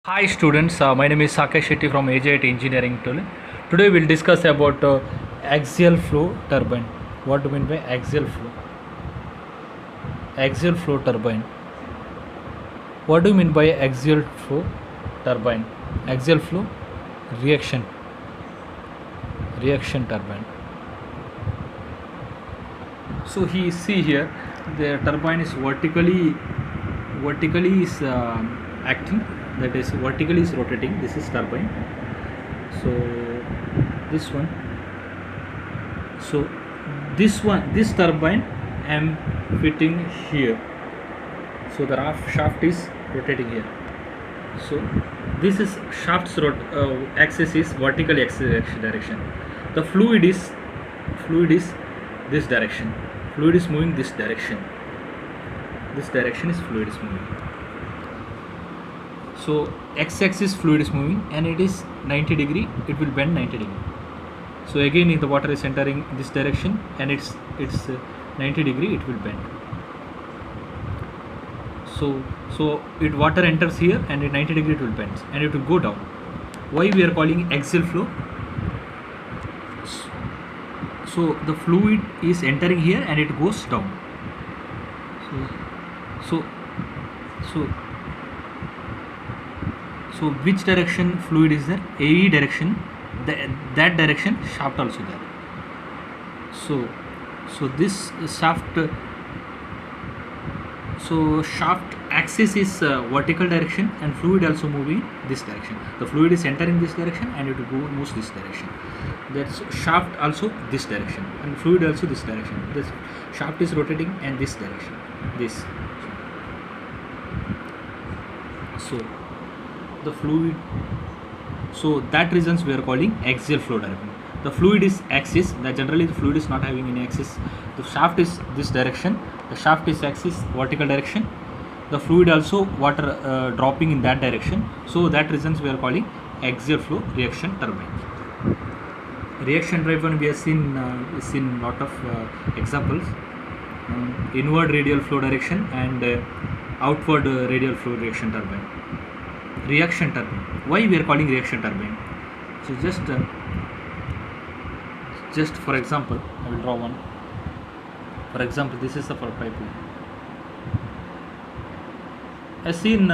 Hi students, my name is Sakesh Shetty from AJ Engineering Tool. Today we'll discuss about axial flow turbine. What do you mean by axial flow? Axial flow turbine. What do you mean by axial flow turbine? Axial flow reaction turbine. So see here, the turbine is vertically is acting, that is vertically is rotating. This is turbine. So this turbine I am fitting here. So the shaft is rotating here. So this is shaft's axis is vertical direction. The fluid is this direction. Fluid is moving this direction. This direction is fluid is moving. So x-axis fluid is moving and it is 90 degree. It will bend 90 degree. So again, if the water is entering this direction and it's 90 degree, it will bend. So water enters here and at 90 degree it will bend and it will go down. Why we are calling axial flow? So the fluid is entering here and it goes down. So which direction fluid is there? AE direction. That direction shaft also there. So this shaft. So shaft axis is vertical direction and fluid also moving this direction. The fluid is entering this direction and it moves this direction. That's shaft also this direction and fluid also this direction. This shaft is rotating and this direction. This. So the fluid. So that reasons we are calling axial flow turbine. The fluid is axis. That generally the fluid is not having any axis. The shaft is this direction. The shaft is axis vertical direction. The fluid also water dropping in that direction. So that reasons we are calling axial flow reaction turbine. Reaction turbine we have seen lot of examples. Inward radial flow direction and outward radial flow reaction turbine. Reaction turbine. Why we are calling reaction turbine? So just for example, I will draw one. For example, this is a pipeline. I have seen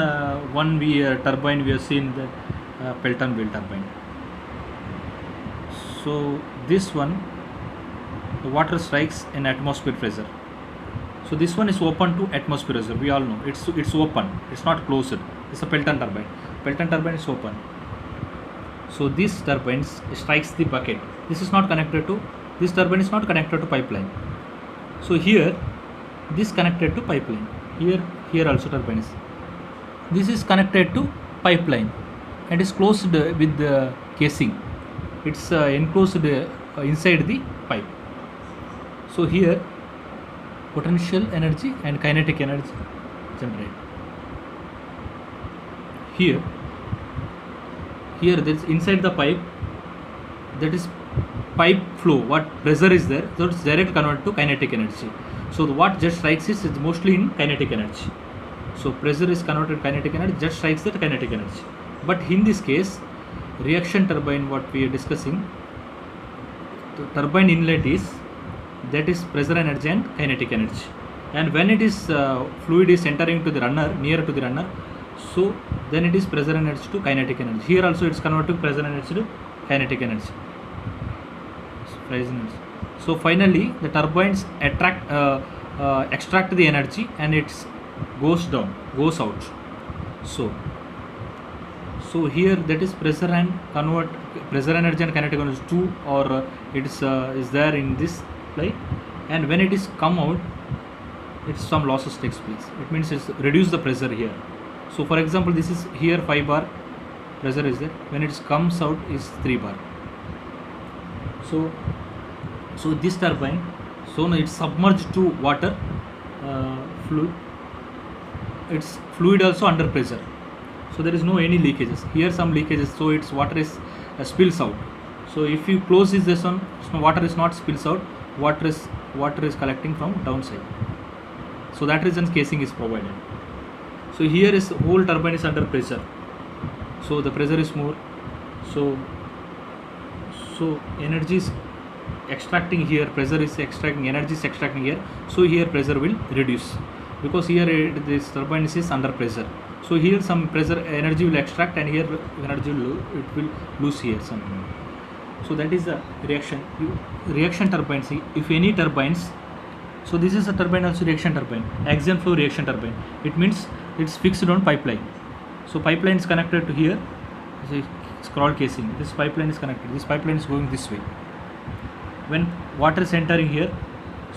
one turbine. We have seen the Pelton-Wheel turbine. So this one, the water strikes in atmosphere pressure. So this one is open to atmosphere pressure. We all know it's open. It's not closed. It's a Pelton turbine. Pelton turbine is open. So this turbine strikes the bucket. This turbine is not connected to pipeline. So here, this connected to pipeline. Here also turbine is. This is connected to pipeline and is closed with the casing. It's enclosed inside the pipe. So here, potential energy and kinetic energy generate. Here there is inside the pipe, that is pipe flow, what pressure is there, so it's direct converted to kinetic energy. So what jet strikes is mostly in kinetic energy. So pressure is converted to kinetic energy, jet strikes that kinetic energy. But in this case, reaction turbine, what we are discussing, the turbine inlet is, that is pressure energy and kinetic energy. And when it is fluid is entering to the runner, near to the runner, so then it is pressure energy to kinetic energy. Here also it's converted to pressure energy to kinetic energy. So finally the turbines extract the energy and it goes out. So here that is pressure and convert pressure energy and kinetic energy 2, or it is there in this slide, and when it is come out, it's some losses takes place. It means it's reduce the pressure here. So for example, this is here 5 bar pressure is there. When it comes out is 3 bar. So this turbine, so now it's submerged to water fluid. It's fluid also under pressure. So there is no any leakages. Here some leakages. So its water is spills out. So if you close this one, so water is not spills out. Water is collecting from downside. So that reason casing is provided. So here is whole turbine is under pressure. So the pressure is more. So energy is extracting here, pressure is extracting, energy is extracting here. So here pressure will reduce, because here this turbine is under pressure. So here some pressure energy will extract, and here energy it will lose here some. So that is the reaction. Reaction turbines, if any turbines, so this is a turbine, also reaction turbine, axial flow reaction turbine. It means it's fixed on pipeline. So pipeline is connected to here, scroll casing. This pipeline is connected. This pipeline is going this way. When water is entering here,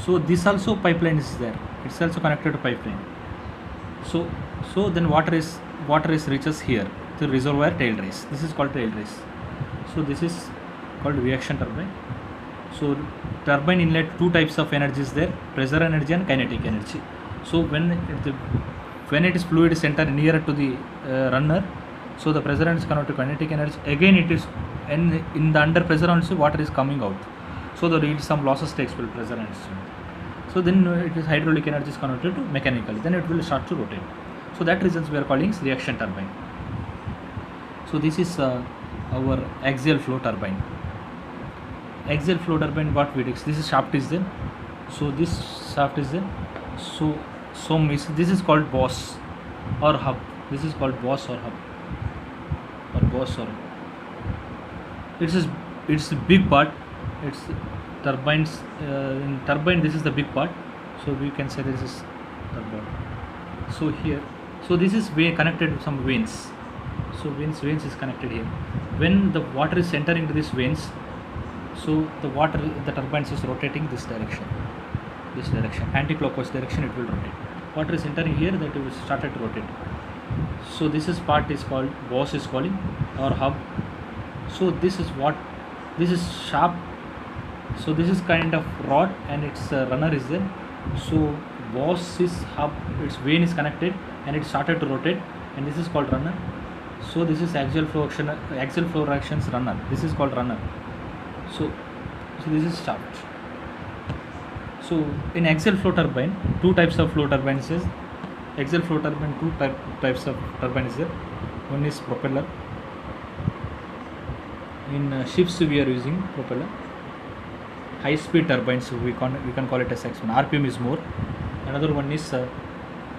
so this also pipeline is there. It's also connected to pipeline. So then water is reaches here, the reservoir tail race. This is called tail race. So this is called reaction turbine. So turbine inlet, two types of energy is there: pressure energy and kinetic energy. So when it is fluid center nearer to the runner, so the pressure energy is converted to kinetic energy. Again it is, and in the under pressure also water is coming out. So there will some losses takes place pressure energy. So then it is hydraulic energy is converted to mechanical. Then it will start to rotate. So that reasons we are calling reaction turbine. So this is our axial flow turbine. Axial flow turbine, what we do? This is shaft is there. So this shaft is there. So this is called boss or hub. This is called boss or hub, or boss or hub. It's a big part. It's turbines. In turbine, this is the big part. So we can say this is turbine. So here, so this is connected to some veins. So veins is connected here. When the water is entering into these veins, so the turbines is rotating this direction, anti-clockwise direction it will rotate. Water is entering here, that it will started to rotate. So this is part is called boss is calling, or hub. So this is shaft. So this is kind of rod, and its runner is there. So boss is hub, its vein is connected, and it started to rotate, and this is called runner. So this is axial flow actions runner. This is called runner. So this is shaft. So in axial flow turbine, two types of flow turbines is axial flow turbine. Two types of turbine is there. One is propeller. In ships we are using propeller. High speed turbines, we can call it as X1. RPM is more. Another one is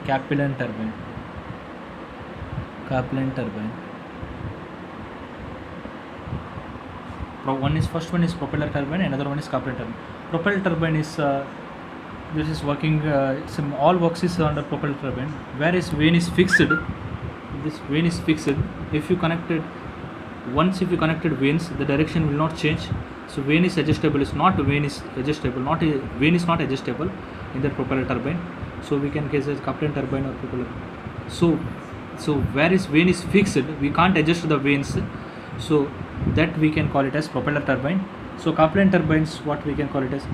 Kaplan turbine. First one is propeller turbine, another one is Kaplan turbine. Propeller turbine is this is working. All works is under propeller turbine. Whereas vane is fixed. This vane is fixed. If you connected vanes, the direction will not change. So vane is adjustable. Vane is not adjustable in the propeller turbine. So we can case as Kaplan turbine or propeller. So whereas vane is fixed, we can't adjust the vanes. So that we can call it as propeller turbine. So Kaplan turbines, what we can call it as.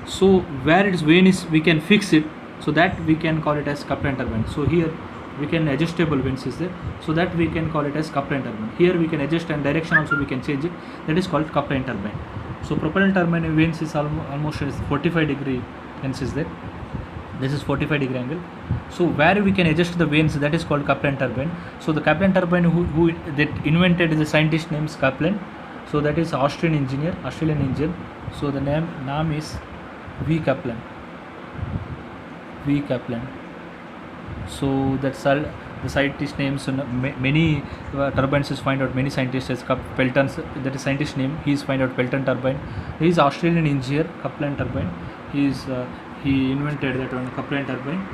So where its vane is, we can fix it. So that we can call it as Kaplan turbine. So here we can adjustable vanes is there. So that we can call it as Kaplan turbine. Here we can adjust, and direction also we can change it. That is called Kaplan turbine. So propeller turbine vanes is almost 45-degree vanes is there. This is 45-degree angle. So where we can adjust the vanes, that is called Kaplan turbine. So the Kaplan turbine who that invented is a scientist named Kaplan. So that is Australian engineer. So the name is V. Kaplan. So that's the scientist names. Many turbines is find out. Many scientists as Pelton. That is scientist name. He is find out Pelton turbine. He is Australian engineer. Kaplan turbine. He invented that one, Kaplan turbine.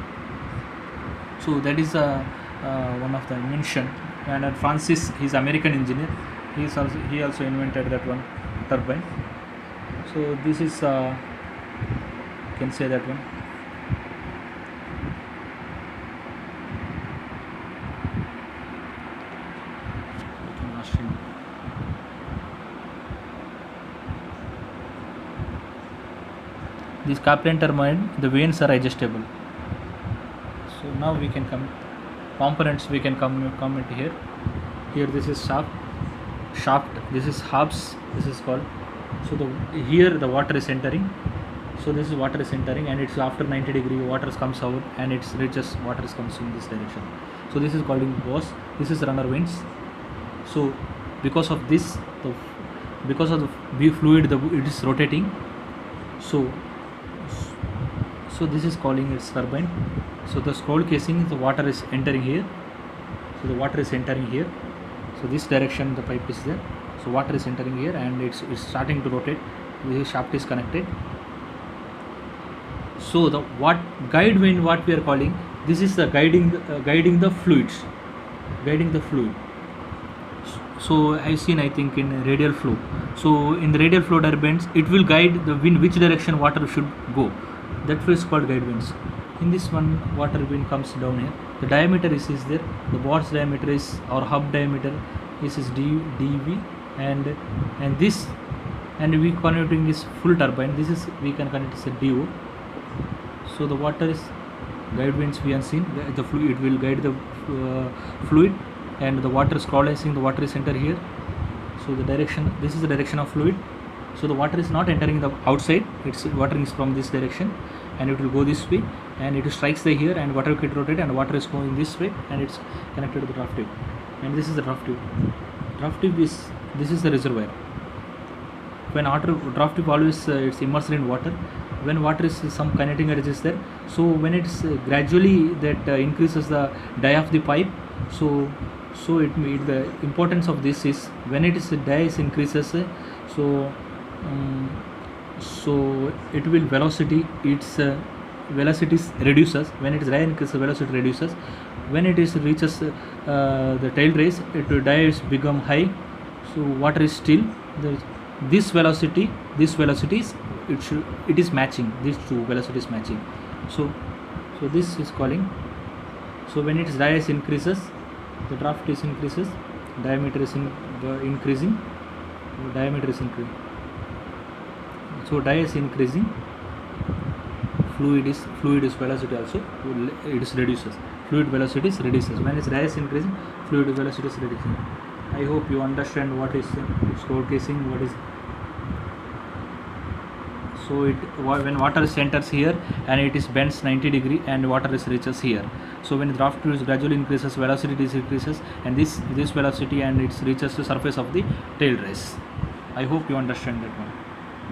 So that is one of the invention. And Francis, he is American engineer. He also invented that one turbine. So this is can say that one. This Kaplan turbine, the vanes are adjustable. So now we can come components. We can come into here. Here this is shaft. This is hubs. This is called. So here the water is entering. So this is water is entering, and it's after 90-degree water comes out, and it reaches water comes in this direction. So this is called boss. This is runner vanes. So because of this, because of the fluid, it is rotating. So this is calling its turbine. So the scroll casing, the water is entering here. So the water is entering here. So this direction the pipe is there. So water is entering here and it's starting to rotate. This shaft is connected. So the guide vane, what we are calling, this is the guiding the fluids, guiding the fluid. So I've seen, I think, in radial flow. So in the radial flow turbines, it will guide the wind which direction water should go. That is called guide vanes. In this one, water vane comes down here. The diameter is there. The board's diameter is, or hub diameter is dV, and this, and we connecting this full turbine. This is, we can connect as a DO. So the water is guide vanes we have seen. The fluid, it will guide the fluid, and the water is crawling. The water is enter here. So the direction, this is the direction of fluid. So the water is not entering the outside, it's water is from this direction, and it will go this way, and it strikes the here, and water will rotate, and water is going this way, and it's connected to the draft tube. And this is the draft tube. Draft tube is, this is the reservoir. When draft tube always it's immersed in water. When water is some kinetic energy is there, so when it's gradually that increases the dia of the pipe. So the importance of this is, when it is dia is increases, so it will velocity, its velocity reduces. When it is dia increases, velocity reduces. When it is reaches the tail race, dia is become high. So water is still, this velocity is, it is matching, these two velocities matching. So this is calling. So when its dia is increases, the draft is increases, diameter is increasing, diameter is increasing. So dia is increasing, fluid is velocity also, it is reduces, fluid velocity is reduces. When its dia is increasing, fluid velocity is reducing. I hope you understand what is scroll casing, what is. So when water enters here, and it is bends 90 degree, and water is reaches here. So when the draft is gradually increases, velocity decreases, and this velocity, and it reaches the surface of the tail race. I hope you understand that one.